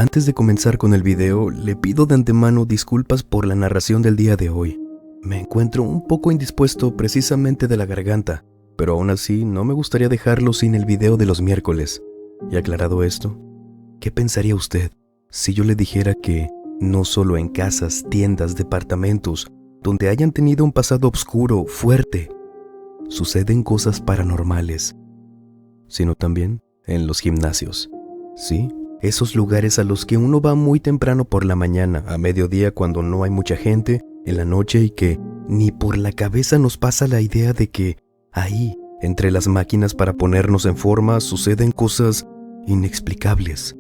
Antes de comenzar con el video, le pido de antemano disculpas por la narración del día de hoy. Me encuentro un poco indispuesto precisamente de la garganta, pero aún así no me gustaría dejarlo sin el video de los miércoles. Y aclarado esto, ¿qué pensaría usted si yo le dijera que no solo en casas, tiendas, departamentos, donde hayan tenido un pasado oscuro, fuerte, suceden cosas paranormales, sino también en los gimnasios? Sí, esos lugares a los que uno va muy temprano por la mañana, a mediodía cuando no hay mucha gente, en la noche, y que ni por la cabeza nos pasa la idea de que ahí, entre las máquinas para ponernos en forma, suceden cosas inexplicables.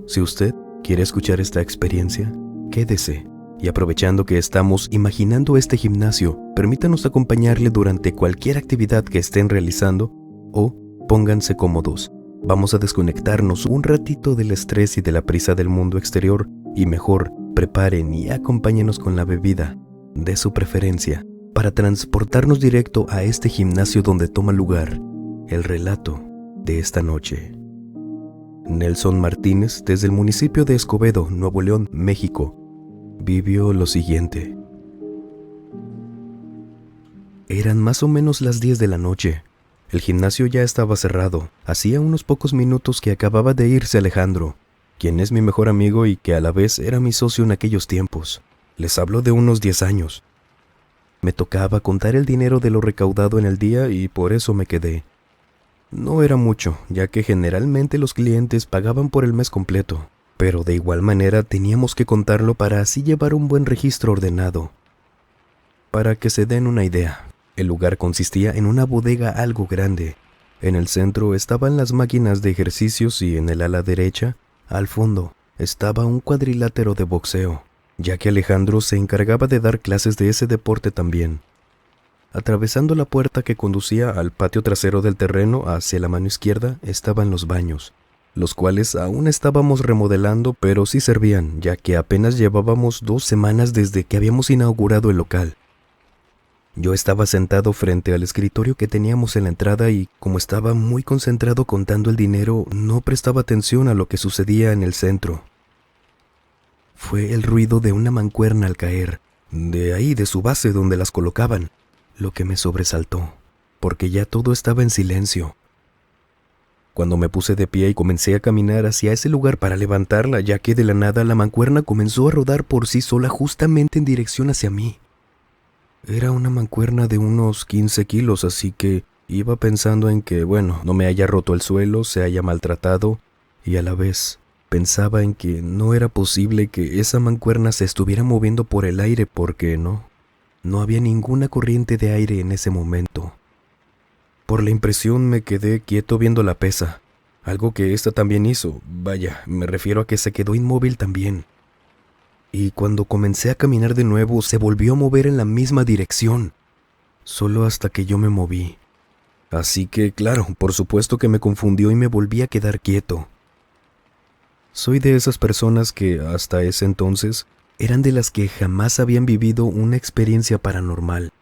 Si usted quiere escuchar esta experiencia, quédese. Y aprovechando que estamos imaginando este gimnasio, permítanos acompañarle durante cualquier actividad que estén realizando o pónganse cómodos. Vamos a desconectarnos un ratito del estrés y de la prisa del mundo exterior y mejor preparen y acompáñenos con la bebida de su preferencia para transportarnos directo a este gimnasio donde toma lugar el relato de esta noche. Nelson Martínez, desde el municipio de Escobedo, Nuevo León, México, vivió lo siguiente. Eran más o menos las 10 de la noche. El gimnasio ya estaba cerrado. Hacía unos pocos minutos que acababa de irse Alejandro, quien es mi mejor amigo y que a la vez era mi socio en aquellos tiempos. Les hablo de unos 10 años. Me tocaba contar el dinero de lo recaudado en el día y por eso me quedé. No era mucho, ya que generalmente los clientes pagaban por el mes completo, pero de igual manera teníamos que contarlo para así llevar un buen registro ordenado. Para que se den una idea, el lugar consistía en una bodega algo grande. En el centro estaban las máquinas de ejercicios y en el ala derecha, al fondo, estaba un cuadrilátero de boxeo, ya que Alejandro se encargaba de dar clases de ese deporte también. Atravesando la puerta que conducía al patio trasero del terreno, hacia la mano izquierda estaban los baños, los cuales aún estábamos remodelando, pero sí servían, ya que apenas llevábamos 2 semanas desde que habíamos inaugurado el local. Yo estaba sentado frente al escritorio que teníamos en la entrada y, como estaba muy concentrado contando el dinero, no prestaba atención a lo que sucedía en el centro. Fue el ruido de una mancuerna al caer, de ahí, de su base donde las colocaban, lo que me sobresaltó, porque ya todo estaba en silencio. Cuando me puse de pie y comencé a caminar hacia ese lugar para levantarla, ya que de la nada la mancuerna comenzó a rodar por sí sola justamente en dirección hacia mí. Era una mancuerna de unos 15 kilos, así que iba pensando en que, no me haya roto el suelo, se haya maltratado, y a la vez pensaba en que no era posible que esa mancuerna se estuviera moviendo por el aire porque no había ninguna corriente de aire en ese momento. Por la impresión me quedé quieto viendo la pesa, algo que ésta también hizo, me refiero a que se quedó inmóvil también. Y cuando comencé a caminar de nuevo, se volvió a mover en la misma dirección, solo hasta que yo me moví. Así que, claro, por supuesto que me confundió y me volví a quedar quieto. Soy de esas personas que, hasta ese entonces, eran de las que jamás habían vivido una experiencia paranormal.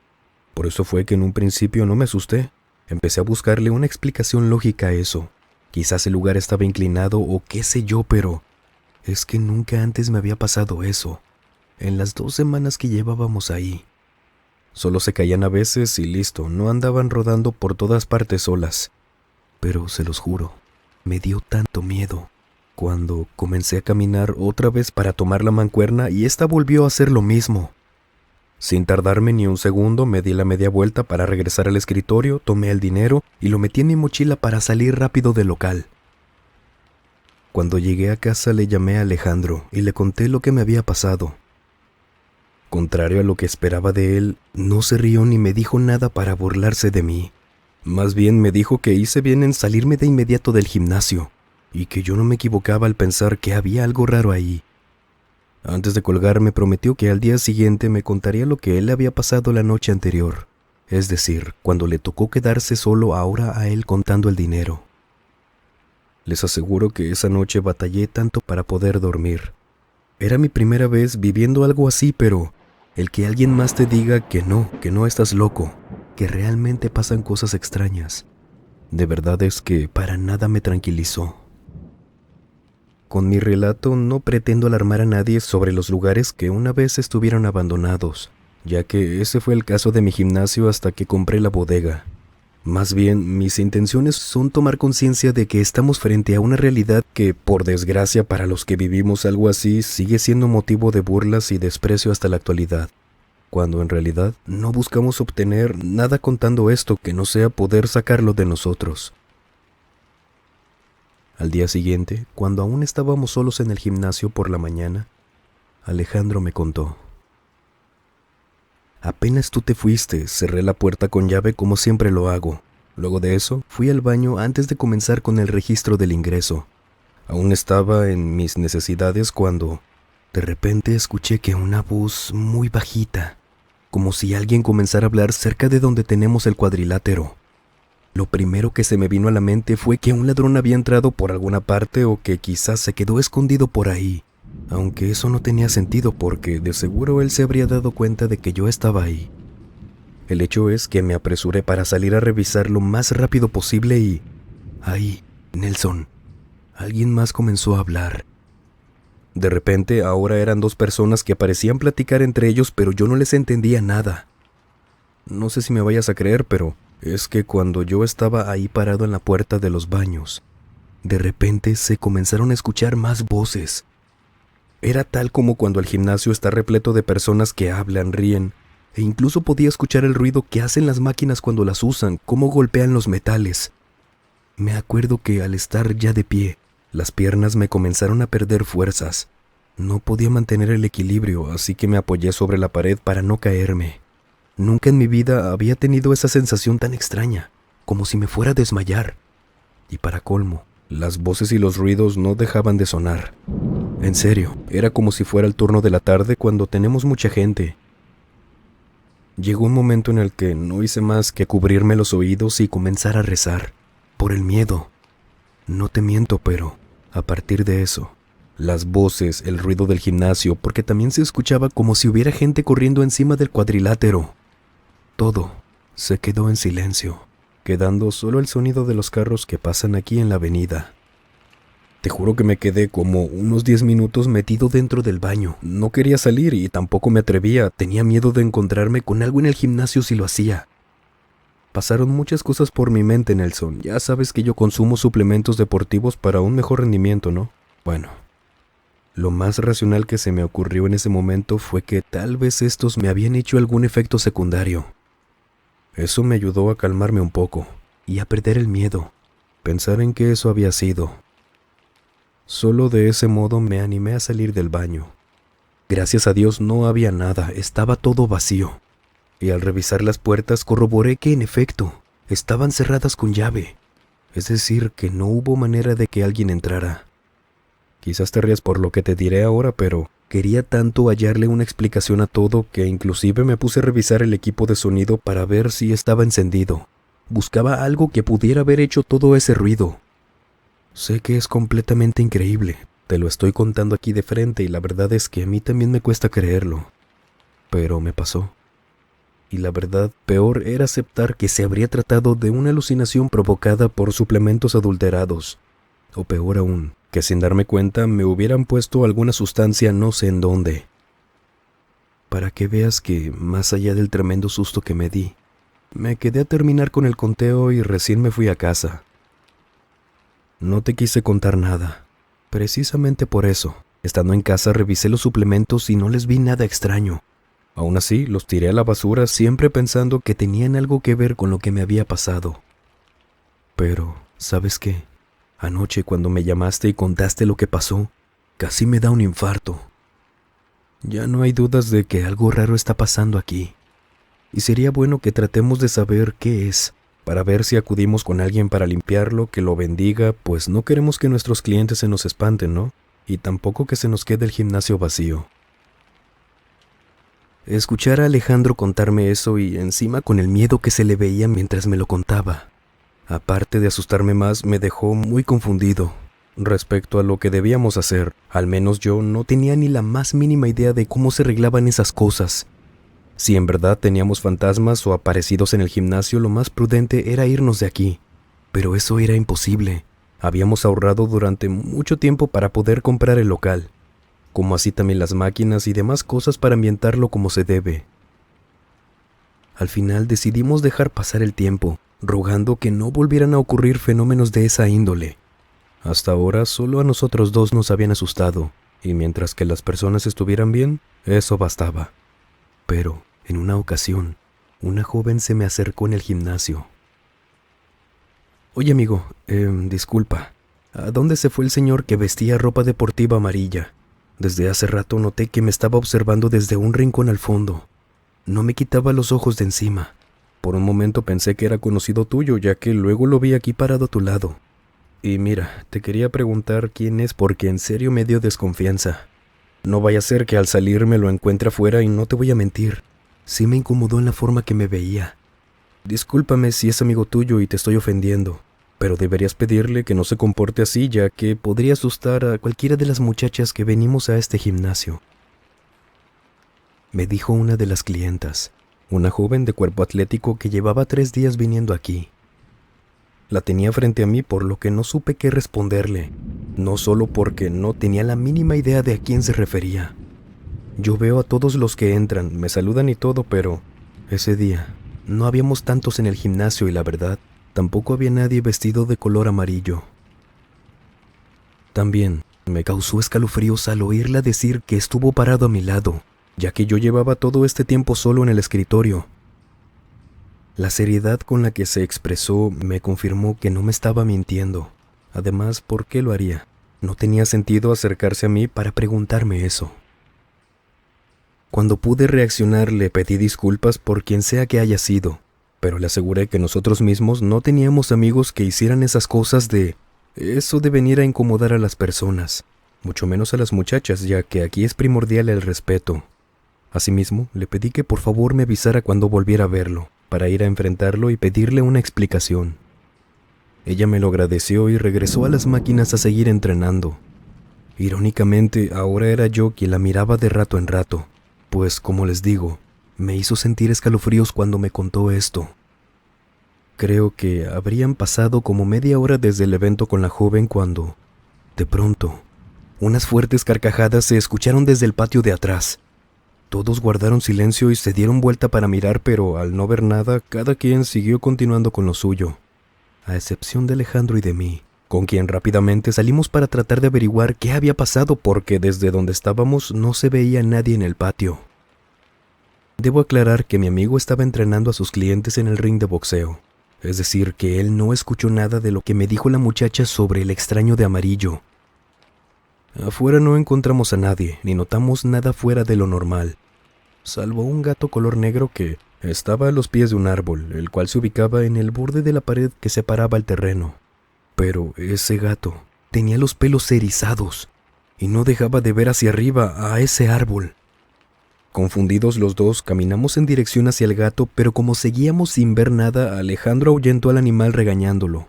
Por eso fue que en un principio no me asusté. Empecé a buscarle una explicación lógica a eso. Quizás el lugar estaba inclinado o qué sé yo, pero es que nunca antes me había pasado eso, en las 2 semanas que llevábamos ahí. Solo se caían a veces y listo, no andaban rodando por todas partes solas. Pero se los juro, me dio tanto miedo cuando comencé a caminar otra vez para tomar la mancuerna y esta volvió a hacer lo mismo. Sin tardarme ni un segundo, me di la media vuelta para regresar al escritorio, tomé el dinero y lo metí en mi mochila para salir rápido del local. Cuando llegué a casa le llamé a Alejandro y le conté lo que me había pasado. Contrario a lo que esperaba de él, no se rió ni me dijo nada para burlarse de mí. Más bien me dijo que hice bien en salirme de inmediato del gimnasio y que yo no me equivocaba al pensar que había algo raro ahí. Antes de colgar me prometió que al día siguiente me contaría lo que él le había pasado la noche anterior, es decir, cuando le tocó quedarse solo ahora a él contando el dinero. Les aseguro que esa noche batallé tanto para poder dormir. Era mi primera vez viviendo algo así, pero el que alguien más te diga que no estás loco, que realmente pasan cosas extrañas, de verdad es que para nada me tranquilizó. Con mi relato no pretendo alarmar a nadie sobre los lugares que una vez estuvieron abandonados, ya que ese fue el caso de mi gimnasio hasta que compré la bodega. Más bien, mis intenciones son tomar conciencia de que estamos frente a una realidad que, por desgracia para los que vivimos algo así, sigue siendo motivo de burlas y desprecio hasta la actualidad, cuando en realidad no buscamos obtener nada contando esto que no sea poder sacarlo de nosotros. Al día siguiente, cuando aún estábamos solos en el gimnasio por la mañana, Alejandro me contó: apenas tú te fuiste, cerré la puerta con llave como siempre lo hago. Luego de eso, fui al baño antes de comenzar con el registro del ingreso. Aún estaba en mis necesidades cuando, de repente, escuché que una voz muy bajita, como si alguien comenzara a hablar cerca de donde tenemos el cuadrilátero. Lo primero que se me vino a la mente fue que un ladrón había entrado por alguna parte o que quizás se quedó escondido por ahí. Aunque eso no tenía sentido porque de seguro él se habría dado cuenta de que yo estaba ahí. El hecho es que me apresuré para salir a revisar lo más rápido posible y... ahí, Nelson, alguien más comenzó a hablar. De repente, ahora eran dos personas que parecían platicar entre ellos, pero yo no les entendía nada. No sé si me vayas a creer, pero es que cuando yo estaba ahí parado en la puerta de los baños, de repente se comenzaron a escuchar más voces. Era tal como cuando el gimnasio está repleto de personas que hablan, ríen, e incluso podía escuchar el ruido que hacen las máquinas cuando las usan, cómo golpean los metales. Me acuerdo que al estar ya de pie, las piernas me comenzaron a perder fuerzas. No podía mantener el equilibrio, así que me apoyé sobre la pared para no caerme. Nunca en mi vida había tenido esa sensación tan extraña, como si me fuera a desmayar. Y para colmo, las voces y los ruidos no dejaban de sonar. En serio, era como si fuera el turno de la tarde cuando tenemos mucha gente. Llegó un momento en el que no hice más que cubrirme los oídos y comenzar a rezar, por el miedo. No te miento, pero a partir de eso, las voces, el ruido del gimnasio, porque también se escuchaba como si hubiera gente corriendo encima del cuadrilátero. Todo se quedó en silencio, quedando solo el sonido de los carros que pasan aquí en la avenida. Te juro que me quedé como unos 10 minutos metido dentro del baño. No quería salir y tampoco me atrevía. Tenía miedo de encontrarme con algo en el gimnasio si lo hacía. Pasaron muchas cosas por mi mente, Nelson. Ya sabes que yo consumo suplementos deportivos para un mejor rendimiento, ¿no? Bueno, lo más racional que se me ocurrió en ese momento fue que tal vez estos me habían hecho algún efecto secundario. Eso me ayudó a calmarme un poco y a perder el miedo, pensar en qué eso había sido. Solo de ese modo me animé a salir del baño. Gracias a Dios no había nada, estaba todo vacío. Y al revisar las puertas corroboré que en efecto estaban cerradas con llave. Es decir, que no hubo manera de que alguien entrara. Quizás te rías por lo que te diré ahora, pero quería tanto hallarle una explicación a todo que inclusive me puse a revisar el equipo de sonido para ver si estaba encendido. Buscaba algo que pudiera haber hecho todo ese ruido. Sé que es completamente increíble. Te lo estoy contando aquí de frente y la verdad es que a mí también me cuesta creerlo. Pero me pasó. Y la verdad, peor era aceptar que se habría tratado de una alucinación provocada por suplementos adulterados. O peor aún, que sin darme cuenta me hubieran puesto alguna sustancia no sé en dónde. Para que veas que, más allá del tremendo susto que me di, me quedé a terminar con el conteo y recién me fui a casa. No te quise contar nada. Precisamente por eso, estando en casa revisé los suplementos y no les vi nada extraño. Aún así, los tiré a la basura siempre pensando que tenían algo que ver con lo que me había pasado. Pero, ¿sabes qué? Anoche cuando me llamaste y contaste lo que pasó, casi me da un infarto. Ya no hay dudas de que algo raro está pasando aquí. Y sería bueno que tratemos de saber qué es, para ver si acudimos con alguien para limpiarlo, que lo bendiga, pues no queremos que nuestros clientes se nos espanten, ¿no? Y tampoco que se nos quede el gimnasio vacío. Escuchar a Alejandro contarme eso y encima con el miedo que se le veía mientras me lo contaba, aparte de asustarme más, me dejó muy confundido respecto a lo que debíamos hacer. Al menos yo no tenía ni la más mínima idea de cómo se arreglaban esas cosas. Si en verdad teníamos fantasmas o aparecidos en el gimnasio, lo más prudente era irnos de aquí. Pero eso era imposible. Habíamos ahorrado durante mucho tiempo para poder comprar el local, como así también las máquinas y demás cosas para ambientarlo como se debe. Al final decidimos dejar pasar el tiempo, rogando que no volvieran a ocurrir fenómenos de esa índole. Hasta ahora solo a nosotros dos nos habían asustado, y mientras que las personas estuvieran bien, eso bastaba. Pero, en una ocasión, una joven se me acercó en el gimnasio. Oye amigo, disculpa, ¿a dónde se fue el señor que vestía ropa deportiva amarilla? Desde hace rato noté que me estaba observando desde un rincón al fondo. No me quitaba los ojos de encima. Por un momento pensé que era conocido tuyo, ya que luego lo vi aquí parado a tu lado. Y mira, te quería preguntar quién es porque en serio me dio desconfianza. No vaya a ser que al salir me lo encuentre afuera y no te voy a mentir. Sí me incomodó en la forma que me veía. Discúlpame si es amigo tuyo y te estoy ofendiendo, pero deberías pedirle que no se comporte así, ya que podría asustar a cualquiera de las muchachas que venimos a este gimnasio. Me dijo una de las clientas, una joven de cuerpo atlético que llevaba 3 días viniendo aquí. La tenía frente a mí por lo que no supe qué responderle, no solo porque no tenía la mínima idea de a quién se refería. Yo veo a todos los que entran, me saludan y todo, pero ese día no habíamos tantos en el gimnasio y la verdad, tampoco había nadie vestido de color amarillo. También me causó escalofríos al oírla decir que estuvo parado a mi lado, ya que yo llevaba todo este tiempo solo en el escritorio. La seriedad con la que se expresó me confirmó que no me estaba mintiendo. Además, ¿por qué lo haría? No tenía sentido acercarse a mí para preguntarme eso. Cuando pude reaccionar le pedí disculpas por quien sea que haya sido, pero le aseguré que nosotros mismos no teníamos amigos que hicieran esas cosas de eso de venir a incomodar a las personas, mucho menos a las muchachas, ya que aquí es primordial el respeto. Asimismo, le pedí que por favor me avisara cuando volviera a verlo, para ir a enfrentarlo y pedirle una explicación. Ella me lo agradeció y regresó a las máquinas a seguir entrenando. Irónicamente, ahora era yo quien la miraba de rato en rato, pues, como les digo, me hizo sentir escalofríos cuando me contó esto. Creo que habrían pasado como media hora desde el evento con la joven cuando, de pronto, unas fuertes carcajadas se escucharon desde el patio de atrás. Todos guardaron silencio y se dieron vuelta para mirar, pero al no ver nada, cada quien siguió continuando con lo suyo, a excepción de Alejandro y de mí, con quien rápidamente salimos para tratar de averiguar qué había pasado porque desde donde estábamos no se veía nadie en el patio. Debo aclarar que mi amigo estaba entrenando a sus clientes en el ring de boxeo, es decir, que él no escuchó nada de lo que me dijo la muchacha sobre el extraño de amarillo. Afuera no encontramos a nadie, ni notamos nada fuera de lo normal, salvo un gato color negro que estaba a los pies de un árbol, el cual se ubicaba en el borde de la pared que separaba el terreno. Pero ese gato tenía los pelos erizados y no dejaba de ver hacia arriba a ese árbol. Confundidos los dos, caminamos en dirección hacia el gato, pero como seguíamos sin ver nada, Alejandro ahuyentó al animal regañándolo.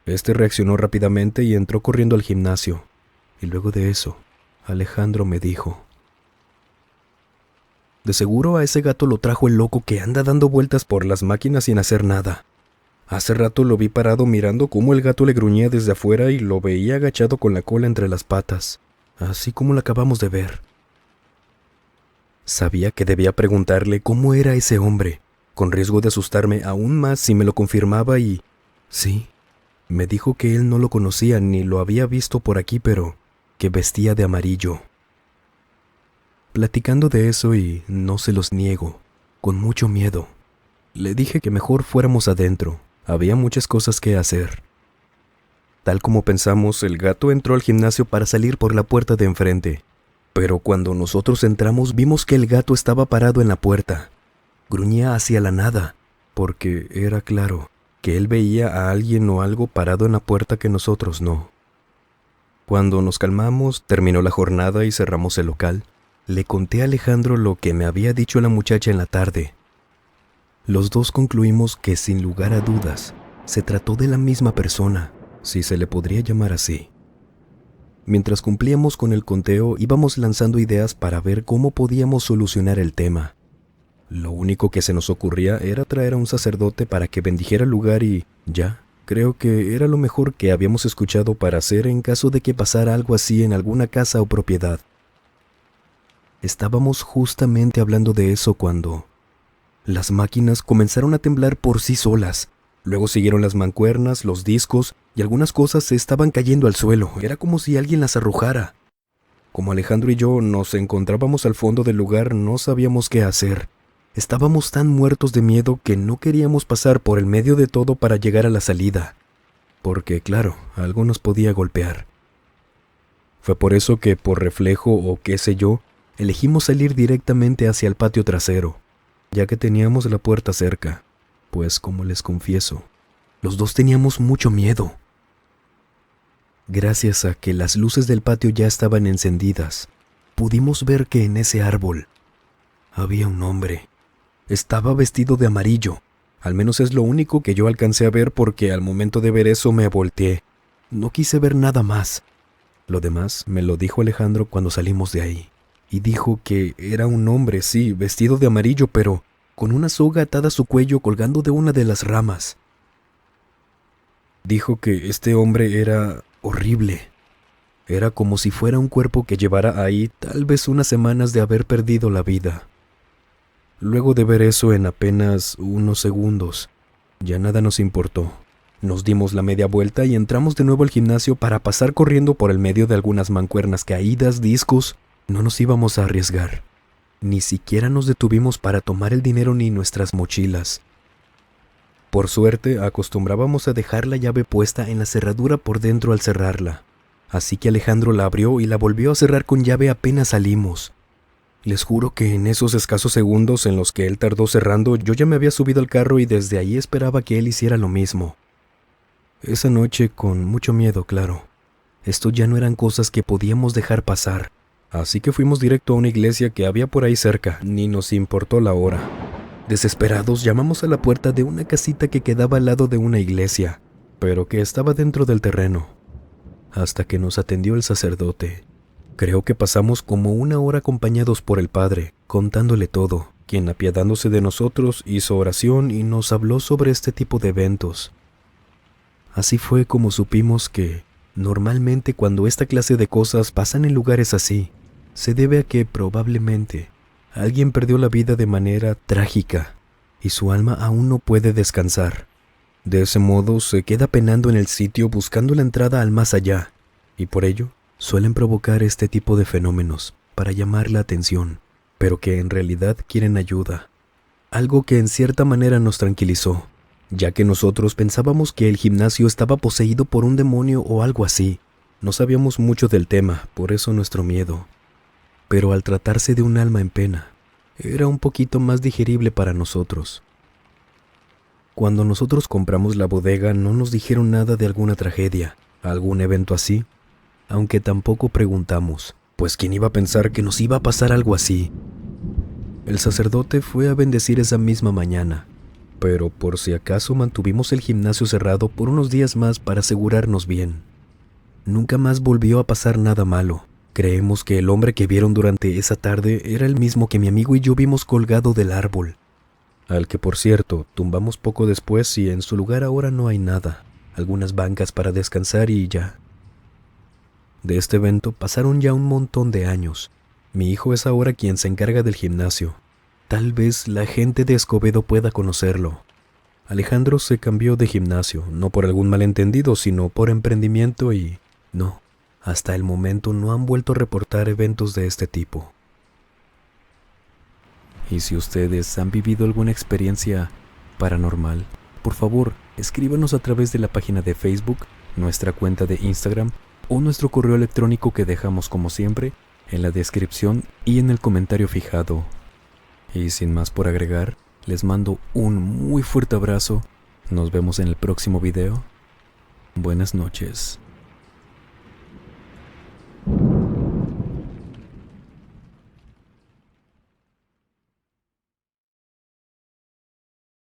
Este reaccionó rápidamente y entró corriendo al gimnasio. Y luego de eso, Alejandro me dijo: de seguro a ese gato lo trajo el loco que anda dando vueltas por las máquinas sin hacer nada. Hace rato lo vi parado mirando cómo el gato le gruñía desde afuera y lo veía agachado con la cola entre las patas, así como lo acabamos de ver. Sabía que debía preguntarle cómo era ese hombre, con riesgo de asustarme aún más si me lo confirmaba y... sí, me dijo que él no lo conocía ni lo había visto por aquí, pero que vestía de amarillo. Platicando de eso y no se los niego, con mucho miedo, le dije que mejor fuéramos adentro. Había muchas cosas que hacer. Tal como pensamos, el gato entró al gimnasio para salir por la puerta de enfrente. Pero cuando nosotros entramos vimos que el gato estaba parado en la puerta. Gruñía hacia la nada, porque era claro que él veía a alguien o algo parado en la puerta que nosotros no. Cuando nos calmamos, terminó la jornada y cerramos el local, le conté a Alejandro lo que me había dicho la muchacha en la tarde. Los dos concluimos que, sin lugar a dudas, se trató de la misma persona, si se le podría llamar así. Mientras cumplíamos con el conteo, íbamos lanzando ideas para ver cómo podíamos solucionar el tema. Lo único que se nos ocurría era traer a un sacerdote para que bendijera el lugar y ya, Creo que era lo mejor que habíamos escuchado para hacer en caso de que pasara algo así en alguna casa o propiedad. Estábamos justamente hablando de eso cuando las máquinas comenzaron a temblar por sí solas. Luego siguieron las mancuernas, los discos y algunas cosas se estaban cayendo al suelo. Era como si alguien las arrojara. Como Alejandro y yo nos encontrábamos al fondo del lugar, no sabíamos qué hacer. Estábamos tan muertos de miedo que no queríamos pasar por el medio de todo para llegar a la salida, porque claro, algo nos podía golpear. Fue por eso que, por reflejo o qué sé yo, elegimos salir directamente hacia el patio trasero, ya que teníamos la puerta cerca, pues como les confieso, los dos teníamos mucho miedo. Gracias a que las luces del patio ya estaban encendidas, pudimos ver que en ese árbol había un hombre. Estaba vestido de amarillo. Al menos es lo único que yo alcancé a ver porque al momento de ver eso me volteé. No quise ver nada más. Lo demás me lo dijo Alejandro cuando salimos de ahí. Y dijo que era un hombre, sí, vestido de amarillo, pero con una soga atada a su cuello colgando de una de las ramas. Dijo que este hombre era horrible. Era como si fuera un cuerpo que llevara ahí tal vez unas semanas de haber perdido la vida. Luego de ver eso en apenas unos segundos, ya nada nos importó. Nos dimos la media vuelta y entramos de nuevo al gimnasio para pasar corriendo por el medio de algunas mancuernas caídas, discos. No nos íbamos a arriesgar. Ni siquiera nos detuvimos para tomar el dinero ni nuestras mochilas. Por suerte, acostumbrábamos a dejar la llave puesta en la cerradura por dentro al cerrarla. Así que Alejandro la abrió y la volvió a cerrar con llave apenas salimos. Les juro que en esos escasos segundos en los que él tardó cerrando, yo ya me había subido al carro y desde ahí esperaba que él hiciera lo mismo. Esa noche, con mucho miedo, claro. Esto ya no eran cosas que podíamos dejar pasar. Así que fuimos directo a una iglesia que había por ahí cerca, ni nos importó la hora. Desesperados, llamamos a la puerta de una casita que quedaba al lado de una iglesia, pero que estaba dentro del terreno, hasta que nos atendió el sacerdote. Creo que pasamos como una hora acompañados por el padre, contándole todo, quien apiadándose de nosotros hizo oración y nos habló sobre este tipo de eventos. Así fue como supimos que, normalmente cuando esta clase de cosas pasan en lugares así, se debe a que probablemente alguien perdió la vida de manera trágica y su alma aún no puede descansar. De ese modo se queda penando en el sitio buscando la entrada al más allá, y por ello suelen provocar este tipo de fenómenos para llamar la atención, pero que en realidad quieren ayuda. Algo que en cierta manera nos tranquilizó, ya que nosotros pensábamos que el gimnasio estaba poseído por un demonio o algo así. No sabíamos mucho del tema, por eso nuestro miedo. Pero al tratarse de un alma en pena, era un poquito más digerible para nosotros. Cuando nosotros compramos la bodega no nos dijeron nada de alguna tragedia, algún evento así, aunque tampoco preguntamos, pues quién iba a pensar que nos iba a pasar algo así. El sacerdote fue a bendecir esa misma mañana, pero por si acaso mantuvimos el gimnasio cerrado por unos días más para asegurarnos bien. Nunca más volvió a pasar nada malo. Creemos que el hombre que vieron durante esa tarde era el mismo que mi amigo y yo vimos colgado del árbol, al que por cierto tumbamos poco después y en su lugar ahora no hay nada, algunas bancas para descansar y ya. De este evento pasaron ya un montón de años. Mi hijo es ahora quien se encarga del gimnasio. Tal vez la gente de Escobedo pueda conocerlo. Alejandro se cambió de gimnasio, no por algún malentendido, sino por emprendimiento y no, hasta el momento no han vuelto a reportar eventos de este tipo. Y si ustedes han vivido alguna experiencia paranormal, por favor, escríbanos a través de la página de Facebook, nuestra cuenta de Instagram o nuestro correo electrónico que dejamos como siempre en la descripción y en el comentario fijado. Y sin más por agregar, les mando un muy fuerte abrazo. Nos vemos en el próximo video. Buenas noches.